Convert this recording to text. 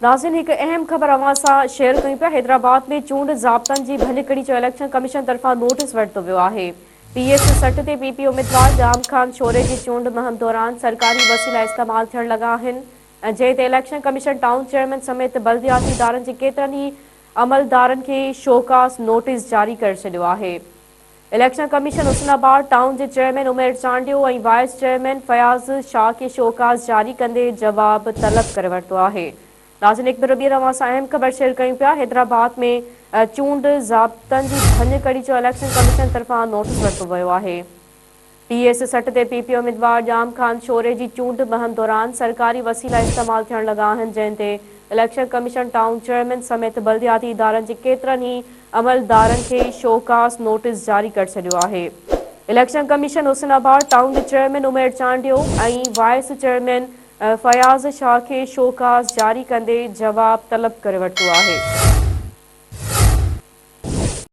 नाज़रीन एक अहम ख़बर अवां सां शेयर कयूं पिया। हैदराबाद में चूंड ज़ाब्तनि जी भञकड़ी जो इलेक्शन कमीशन तरफ़ां नोटिस वरितो वियो आहे। PS 60 ते PP उम्मीदवार जाम खान छोरे जी चूंड मुहिम दौरान सरकारी वसीला इस्तेमाल थियण लॻा आहिनि ऐं जंहिं ते इलेक्शन कमीशन टाउन चेयरमैन समेत बल्दियाती इदारनि जे केतिरनि ई अमलदारनि खे शोकास नोटिस जारी करे छॾियो आहे। इलेक्शन कमीशन हुस्नाबाद टाउन के चेयरमैन उमेर चांडियो ऐं वाइस चेयरमैन फयाज़ शाह के शोकास जारी कंदे जवाब तलब करे वरितो आहे। नाज़रीन एक बार अवां सां अहम ख़बर शेयर कयूं पिया। हैदराबाद में चूंड ज़ाब्तनि जी भञकड़ी जो इलेक्शन कमीशन तरफ़ां नोटिस वरितो वियो आहे। PS 60 ते PP उम्मीदवार जाम खान छोरे जी चूंड मुहिम दौरान सरकारी वसीला इस्तेमाल थियण लॻा आहिनि जंहिं ते इलेक्शन कमीशन टाउन चेयरमैन समेत बल्दियाती इदारनि जे केतिरनि ई अमलदारनि खे शोकास नोटिस जारी करे छॾियो आहे। इलेक्शन कमीशन हुस्नाबाद टाउन जे चेयरमैन उमेर चांडियो ऐं वाइस चेयरमैन फयाज़ शाह खे शोकास जारी कंदे जवाब तलब करे वरितो आहे।